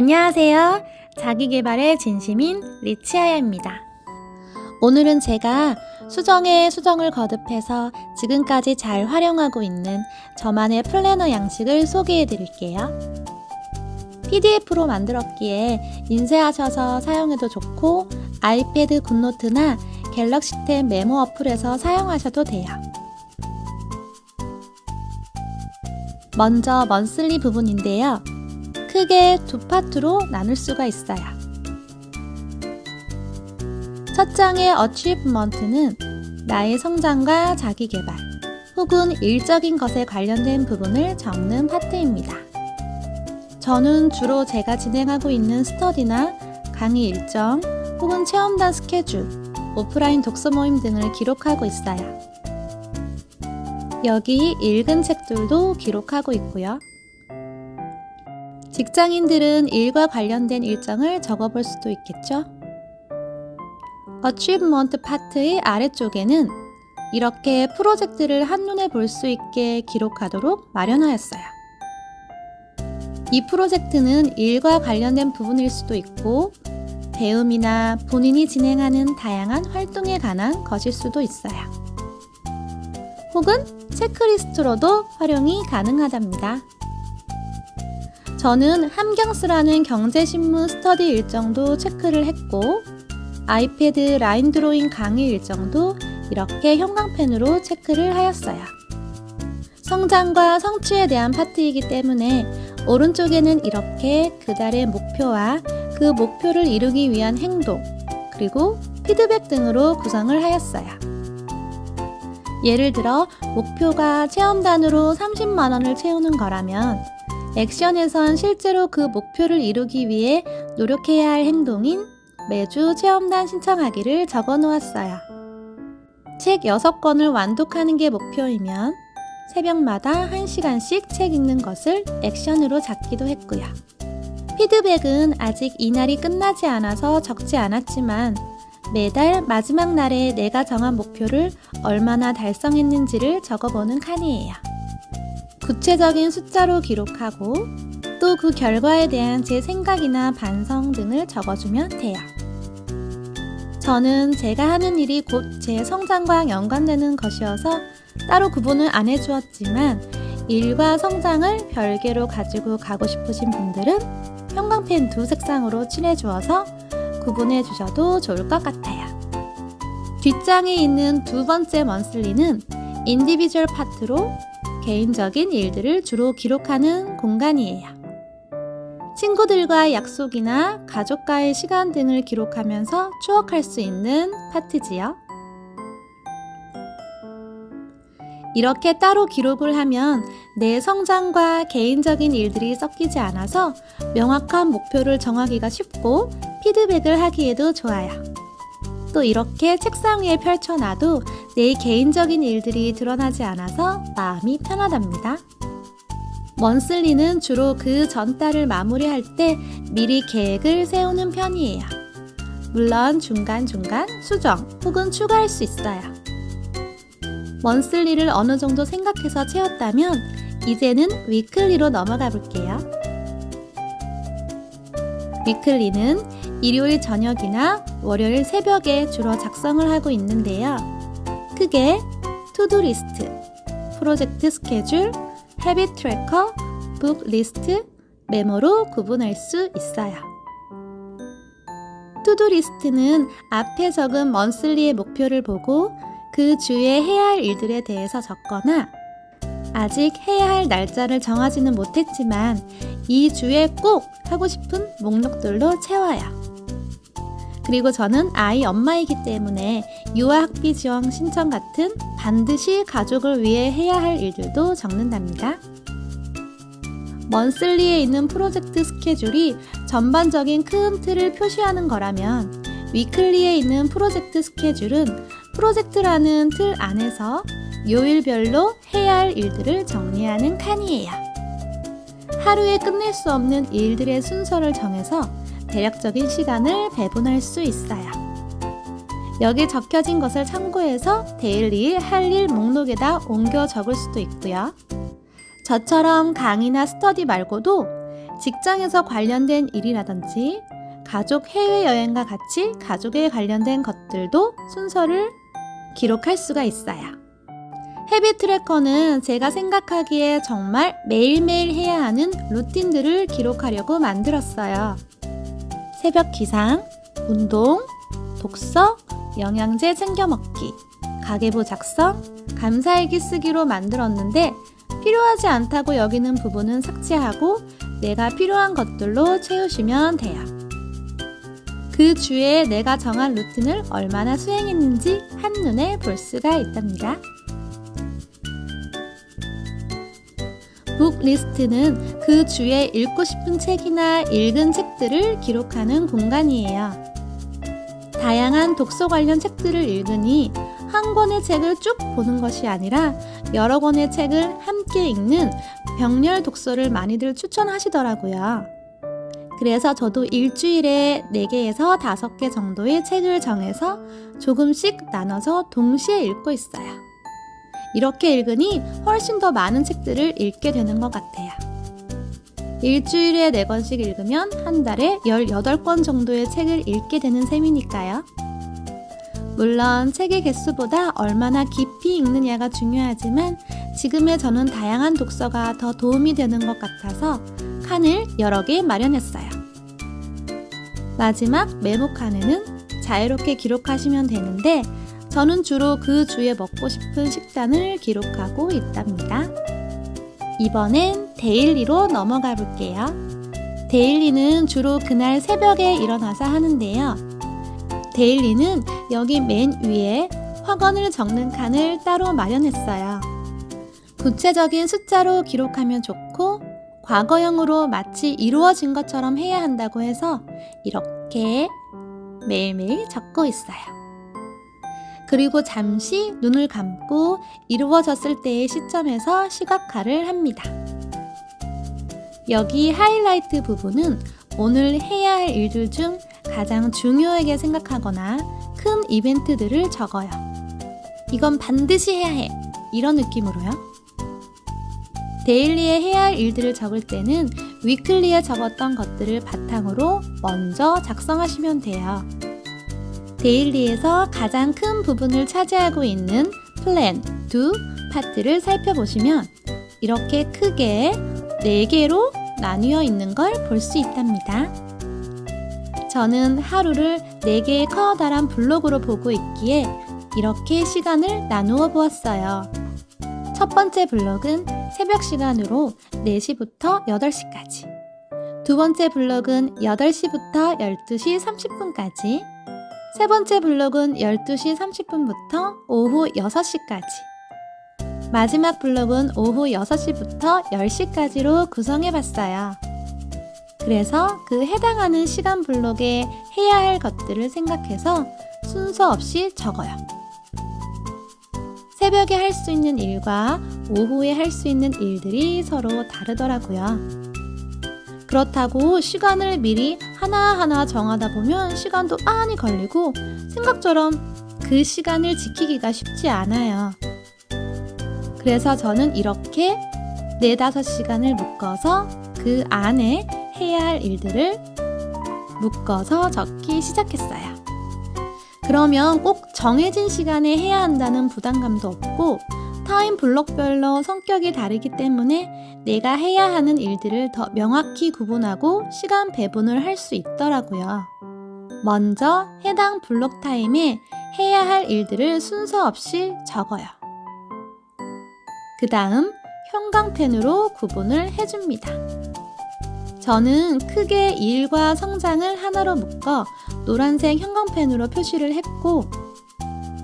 안녕하세요. 자기계발의 진심인 리치아야입니다. 오늘은 제가 수정에 수정을 거듭해서 지금까지 잘 활용하고 있는 저만의 플래너 양식을 소개해 드릴게요. PDF로 만들었기에 인쇄하셔서 사용해도 좋고 아이패드 굿노트나 갤럭시 탭 메모 어플에서 사용하셔도 돼요. 먼저 먼슬리 부분인데요. 크게 두 파트로 나눌 수가 있어요. 첫 장의 achievement는 나의 성장과 자기계발 혹은 일적인 것에 관련된 부분을 적는 파트입니다. 저는 주로 제가 진행하고 있는 스터디나 강의 일정 혹은 체험단 스케줄, 오프라인 독서 모임 등을 기록하고 있어요. 여기 읽은 책들도 기록하고 있고요. 직장인들은 일과 관련된 일정을 적어볼 수도 있겠죠? Achievement 파트의 아래쪽에는 이렇게 프로젝트를 한눈에 볼 수 있게 기록하도록 마련하였어요. 이 프로젝트는 일과 관련된 부분일 수도 있고 배움이나 본인이 진행하는 다양한 활동에 관한 것일 수도 있어요. 혹은 체크리스트로도 활용이 가능하답니다. 저는 함경스라는 경제신문 스터디 일정도 체크를 했고 아이패드 라인 드로잉 강의 일정도 이렇게 형광펜으로 체크를 하였어요. 성장과 성취에 대한 파트이기 때문에 오른쪽에는 이렇게 그달의 목표와 그 목표를 이루기 위한 행동, 그리고 피드백 등으로 구성을 하였어요. 예를 들어 목표가 체험단으로 30만 원을 채우는 거라면 액션에선 실제로 그 목표를 이루기 위해 노력해야 할 행동인 매주 체험단 신청하기를 적어 놓았어요. 책 6권을 완독하는 게 목표이면 새벽마다 1시간씩 책 읽는 것을 액션으로 잡기도 했고요. 피드백은 아직 이날이 끝나지 않아서 적지 않았지만 매달 마지막 날에 내가 정한 목표를 얼마나 달성했는지를 적어보는 칸이에요. 구체적인 숫자로 기록하고 또 그 결과에 대한 제 생각이나 반성 등을 적어주면 돼요. 저는 제가 하는 일이 곧 제 성장과 연관되는 것이어서 따로 구분을 안 해주었지만 일과 성장을 별개로 가지고 가고 싶으신 분들은 형광펜 두 색상으로 칠해주어서 구분해 주셔도 좋을 것 같아요. 뒷장에 있는 두 번째 먼슬리는 인디비주얼 파트로 개인적인 일들을 주로 기록하는 공간이에요. 친구들과의 약속이나 가족과의 시간 등을 기록하면서 추억할 수 있는 파트지요. 이렇게 따로 기록을 하면 내 성장과 개인적인 일들이 섞이지 않아서 명확한 목표를 정하기가 쉽고 피드백을 하기에도 좋아요. 또 이렇게 책상 위에 펼쳐놔도 내 개인적인 일들이 드러나지 않아서 마음이 편하답니다. 먼슬리는 주로 그 전달을 마무리할 때 미리 계획을 세우는 편이에요. 물론 중간중간 수정 혹은 추가할 수 있어요. 먼슬리를 어느 정도 생각해서 채웠다면 이제는 위클리로 넘어가 볼게요. 위클리는 일요일 저녁이나 월요일 새벽에 주로 작성을 하고 있는데요. 크게 투두 리스트, 프로젝트 스케줄, 헤빗 트래커, 북 리스트, 메모로 구분할 수 있어요. 투두 리스트는 앞에 적은 먼슬리의 목표를 보고 그 주에 해야 할 일들에 대해서 적거나 아직 해야 할 날짜를 정하지는 못했지만 이 주에 꼭 하고 싶은 목록들로 채워요. 그리고 저는 아이 엄마이기 때문에 유아학비 지원 신청 같은 반드시 가족을 위해 해야 할 일들도 적는답니다. 먼슬리에 있는 프로젝트 스케줄이 전반적인 큰 틀을 표시하는 거라면 위클리에 있는 프로젝트 스케줄은 프로젝트라는 틀 안에서 요일별로 해야 할 일들을 정리하는 칸이에요. 하루에 끝낼 수 없는 일들의 순서를 정해서 대략적인 시간을 배분할 수 있어요. 여기 적혀진 것을 참고해서 데일리 할 일 목록에다 옮겨 적을 수도 있고요. 저처럼 강의나 스터디 말고도 직장에서 관련된 일이라든지 가족 해외여행과 같이 가족에 관련된 것들도 순서를 기록할 수가 있어요. 헤비 트래커는 제가 생각하기에 정말 매일매일 해야 하는 루틴들을 기록하려고 만들었어요. 새벽 기상, 운동, 독서, 영양제 챙겨 먹기, 가계부 작성, 감사일기 쓰기로 만들었는데 필요하지 않다고 여기는 부분은 삭제하고 내가 필요한 것들로 채우시면 돼요. 그 주에 내가 정한 루틴을 얼마나 수행했는지 한눈에 볼 수가 있답니다. 북 리스트는 그 주에 읽고 싶은 책이나 읽은 책들을 기록하는 공간이에요. 다양한 독서 관련 책들을 읽으니 한 권의 책을 쭉 보는 것이 아니라 여러 권의 책을 함께 읽는 병렬 독서를 많이들 추천하시더라고요. 그래서 저도 일주일에 4개에서 5개 정도의 책을 정해서 조금씩 나눠서 동시에 읽고 있어요. 이렇게 읽으니 훨씬 더 많은 책들을 읽게 되는 것 같아요. 일주일에 4권씩 읽으면 한 달에 18권 정도의 책을 읽게 되는 셈이니까요. 물론 책의 개수보다 얼마나 깊이 읽느냐가 중요하지만 지금의 저는 다양한 독서가 더 도움이 되는 것 같아서 칸을 여러 개 마련했어요. 마지막 메모 칸에는 자유롭게 기록하시면 되는데 저는 주로 그 주에 먹고 싶은 식단을 기록하고 있답니다. 이번엔 데일리로 넘어가 볼게요. 데일리는 주로 그날 새벽에 일어나서 하는데요. 데일리는 여기 맨 위에 확언을 적는 칸을 따로 마련했어요. 구체적인 숫자로 기록하면 좋고 과거형으로 마치 이루어진 것처럼 해야 한다고 해서 이렇게 매일매일 적고 있어요. 그리고 잠시 눈을 감고 이루어졌을 때의 시점에서 시각화를 합니다. 여기 하이라이트 부분은 오늘 해야 할 일들 중 가장 중요하게 생각하거나 큰 이벤트들을 적어요. 이건 반드시 해야 해. 이런 느낌으로요. 데일리에 해야 할 일들을 적을 때는 위클리에 적었던 것들을 바탕으로 먼저 작성하시면 돼요. 데일리에서 가장 큰 부분을 차지하고 있는 플랜, 두 파트를 살펴보시면 이렇게 크게 4개로 나뉘어 있는 걸 볼 수 있답니다. 저는 하루를 4개의 커다란 블록으로 보고 있기에 이렇게 시간을 나누어 보았어요. 첫 번째 블록은 새벽 시간으로 4시부터 8시까지, 두 번째 블록은 8시부터 12시 30분까지, 세 번째 블록은 12시 30분부터 오후 6시까지, 마지막 블록은 오후 6시부터 10시까지로 구성해봤어요. 그래서 그 해당하는 시간 블록에 해야 할 것들을 생각해서 순서 없이 적어요. 새벽에 할 수 있는 일과 오후에 할 수 있는 일들이 서로 다르더라고요. 그렇다고 시간을 미리 하나하나 정하다 보면 시간도 많이 걸리고 생각처럼 그 시간을 지키기가 쉽지 않아요. 그래서 저는 이렇게 4-5시간을 묶어서 그 안에 해야 할 일들을 묶어서 적기 시작했어요. 그러면 꼭 정해진 시간에 해야 한다는 부담감도 없고 타임 블록별로 성격이 다르기 때문에 내가 해야 하는 일들을 더 명확히 구분하고 시간 배분을 할 수 있더라고요. 먼저 해당 블록 타임에 해야 할 일들을 순서 없이 적어요. 그 다음 형광펜으로 구분을 해줍니다. 저는 크게 일과 성장을 하나로 묶어 노란색 형광펜으로 표시를 했고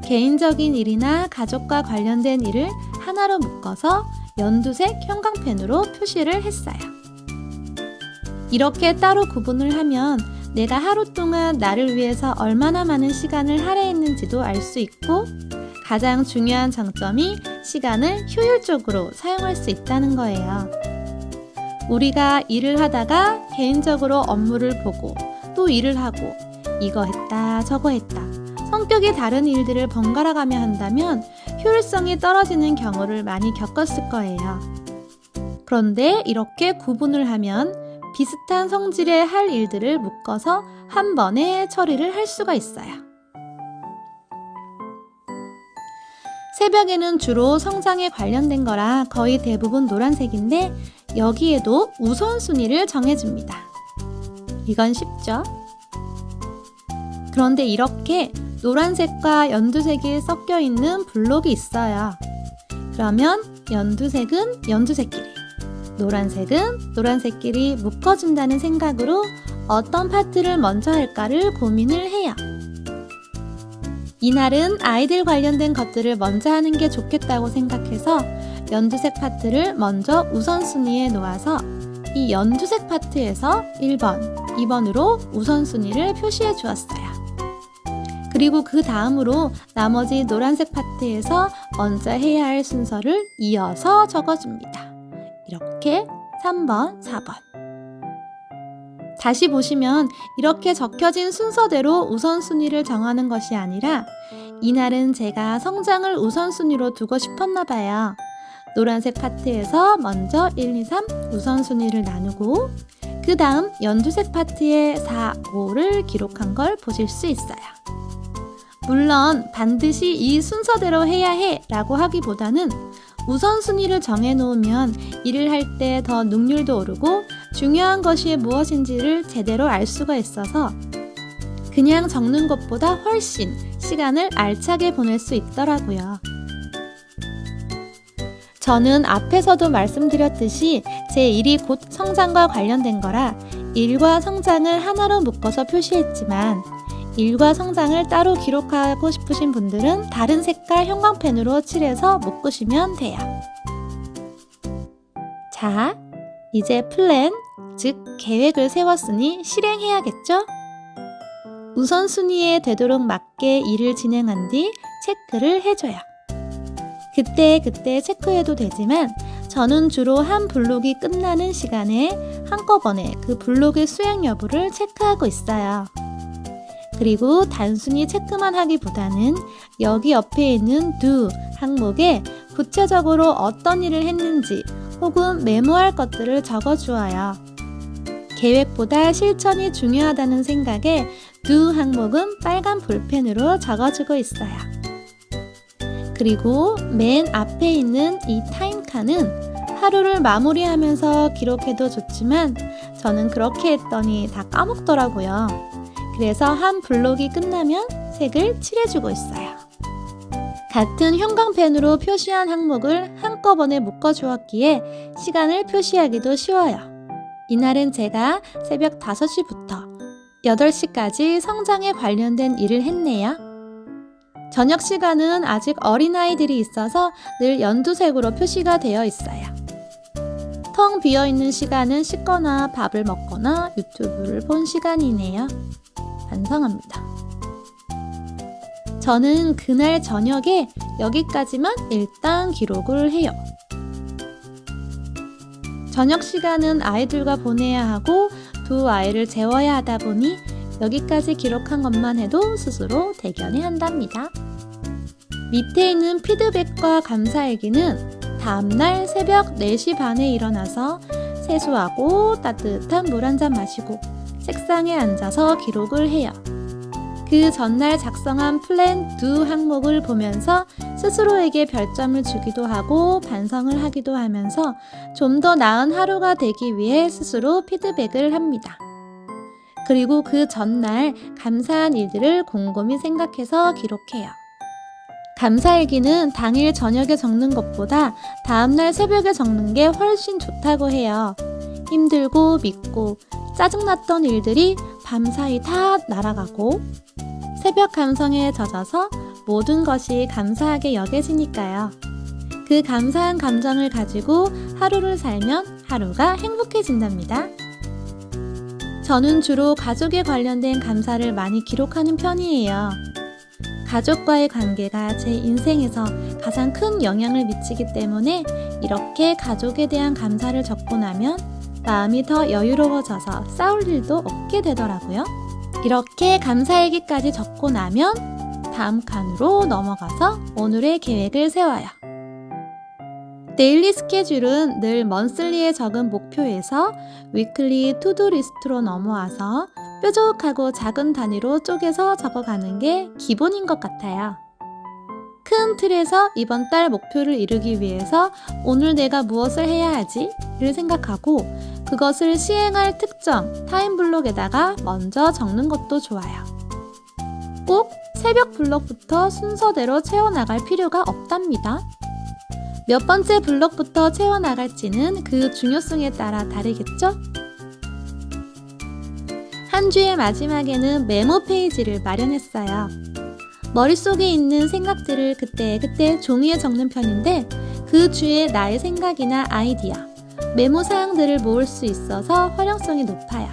개인적인 일이나 가족과 관련된 일을 하나로 묶어서 연두색 형광펜으로 표시를 했어요. 이렇게 따로 구분을 하면 내가 하루 동안 나를 위해서 얼마나 많은 시간을 할애했는지도 알 수 있고 가장 중요한 장점이 시간을 효율적으로 사용할 수 있다는 거예요. 우리가 일을 하다가 개인적으로 업무를 보고 또 일을 하고 이거 했다 저거 했다 성격이 다른 일들을 번갈아 가며 한다면 효율성이 떨어지는 경우를 많이 겪었을 거예요. 그런데 이렇게 구분을 하면 비슷한 성질의 할 일들을 묶어서 한 번에 처리를 할 수가 있어요. 새벽에는 주로 성장에 관련된 거라 거의 대부분 노란색인데 여기에도 우선순위를 정해줍니다. 이건 쉽죠? 그런데 이렇게 노란색과 연두색이 섞여 있는 블록이 있어요. 그러면 연두색은 연두색끼리, 노란색은 노란색끼리 묶어준다는 생각으로 어떤 파트를 먼저 할까를 고민을 해요. 이날은 아이들 관련된 것들을 먼저 하는 게 좋겠다고 생각해서 연두색 파트를 먼저 우선순위에 놓아서 이 연두색 파트에서 1번, 2번으로 우선순위를 표시해 주었어요. 그리고 그 다음으로 나머지 노란색 파트에서 먼저 해야 할 순서를 이어서 적어줍니다. 이렇게 3번, 4번. 다시 보시면 이렇게 적혀진 순서대로 우선순위를 정하는 것이 아니라 이날은 제가 성장을 우선순위로 두고 싶었나 봐요. 노란색 파트에서 먼저 1, 2, 3 우선순위를 나누고 그 다음 연두색 파트에 4, 5를 기록한 걸 보실 수 있어요. 물론 반드시 이 순서대로 해야 해 라고 하기보다는 우선순위를 정해놓으면 일을 할 때 더 능률도 오르고 중요한 것이 무엇인지를 제대로 알 수가 있어서 그냥 적는 것보다 훨씬 시간을 알차게 보낼 수 있더라고요. 저는 앞에서도 말씀드렸듯이 제 일이 곧 성장과 관련된 거라 일과 성장을 하나로 묶어서 표시했지만 일과 성장을 따로 기록하고 싶으신 분들은 다른 색깔 형광펜으로 칠해서 묶으시면 돼요. 자, 이제 플랜, 즉 계획을 세웠으니 실행해야겠죠? 우선순위에 되도록 맞게 일을 진행한 뒤 체크를 해줘요. 그때 체크해도 되지만 저는 주로 한 블록이 끝나는 시간에 한꺼번에 그 블록의 수행 여부를 체크하고 있어요. 그리고 단순히 체크만 하기보다는 여기 옆에 있는 do 항목에 구체적으로 어떤 일을 했는지 혹은 메모할 것들을 적어주어요. 계획보다 실천이 중요하다는 생각에 do 항목은 빨간 볼펜으로 적어주고 있어요. 그리고 맨 앞에 있는 이 타임칸은 하루를 마무리하면서 기록해도 좋지만 저는 그렇게 했더니 다 까먹더라고요. 그래서 한 블록이 끝나면 색을 칠해주고 있어요. 같은 형광펜으로 표시한 항목을 한꺼번에 묶어주었기에 시간을 표시하기도 쉬워요. 이날은 제가 새벽 5시부터 8시까지 성장에 관련된 일을 했네요. 저녁 시간은 아직 어린아이들이 있어서 늘 연두색으로 표시가 되어 있어요. 텅 비어있는 시간은 씻거나 밥을 먹거나 유튜브를 본 시간이네요. 반성합니다. 저는 그날 저녁에 여기까지만 일단 기록을 해요. 저녁 시간은 아이들과 보내야 하고 두 아이를 재워야 하다 보니 여기까지 기록한 것만 해도 스스로 대견해 한답니다. 밑에 있는 피드백과 감사일기는 다음날 새벽 4시 반에 일어나서 세수하고 따뜻한 물 한 잔 마시고 책상에 앉아서 기록을 해요. 그 전날 작성한 플랜 do 항목을 보면서 스스로에게 별점을 주기도 하고 반성을 하기도 하면서 좀 더 나은 하루가 되기 위해 스스로 피드백을 합니다. 그리고 그 전날 감사한 일들을 곰곰이 생각해서 기록해요. 감사일기는 당일 저녁에 적는 것보다 다음날 새벽에 적는 게 훨씬 좋다고 해요. 힘들고 믿고 짜증났던 일들이 밤사이 다 날아가고 새벽 감성에 젖어서 모든 것이 감사하게 여겨지니까요. 그 감사한 감정을 가지고 하루를 살면 하루가 행복해진답니다. 저는 주로 가족에 관련된 감사를 많이 기록하는 편이에요. 가족과의 관계가 제 인생에서 가장 큰 영향을 미치기 때문에 이렇게 가족에 대한 감사를 적고 나면 마음이 더 여유로워져서 싸울 일도 없게 되더라고요. 이렇게 감사일기까지 적고 나면 다음 칸으로 넘어가서 오늘의 계획을 세워요. 데일리 스케줄은 늘 먼슬리에 적은 목표에서 위클리 투두 리스트로 넘어와서 뾰족하고 작은 단위로 쪼개서 적어가는 게 기본인 것 같아요. 큰 틀에서 이번 달 목표를 이루기 위해서 오늘 내가 무엇을 해야 하지를 생각하고 그것을 시행할 특정 타임블록에다가 먼저 적는 것도 좋아요. 꼭 새벽 블록부터 순서대로 채워나갈 필요가 없답니다. 몇 번째 블록부터 채워나갈지는 그 중요성에 따라 다르겠죠? 한 주의 마지막에는 메모 페이지를 마련했어요. 머릿속에 있는 생각들을 그때그때 종이에 적는 편인데 그 주에 나의 생각이나 아이디어, 메모 사항들을 모을 수 있어서 활용성이 높아요.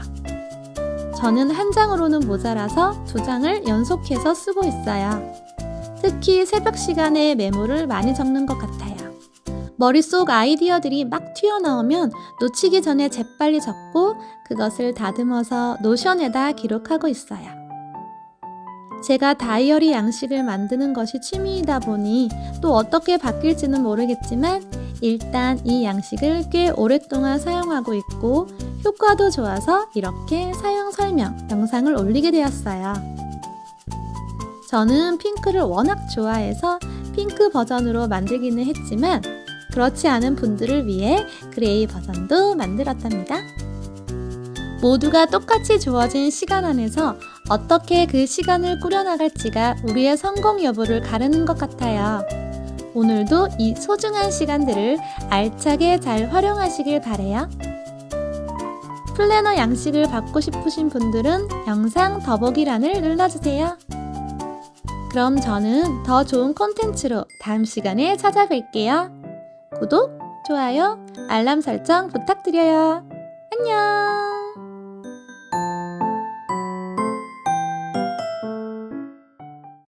저는 한 장으로는 모자라서 2장을 연속해서 쓰고 있어요. 특히 새벽 시간에 메모를 많이 적는 것 같아요. 머릿속 아이디어들이 막 튀어나오면 놓치기 전에 재빨리 적고 그것을 다듬어서 노션에다 기록하고 있어요. 제가 다이어리 양식을 만드는 것이 취미이다 보니 또 어떻게 바뀔지는 모르겠지만 일단 이 양식을 꽤 오랫동안 사용하고 있고 효과도 좋아서 이렇게 사용 설명 영상을 올리게 되었어요. 저는 핑크를 워낙 좋아해서 핑크 버전으로 만들기는 했지만 그렇지 않은 분들을 위해 그레이 버전도 만들었답니다. 모두가 똑같이 주어진 시간 안에서 어떻게 그 시간을 꾸려나갈지가 우리의 성공 여부를 가르는 것 같아요. 오늘도 이 소중한 시간들을 알차게 잘 활용하시길 바래요. 플래너 양식을 받고 싶으신 분들은 영상 더보기란을 눌러주세요. 그럼 저는 더 좋은 콘텐츠로 다음 시간에 찾아뵐게요. 구독, 좋아요, 알람 설정 부탁드려요. 안녕!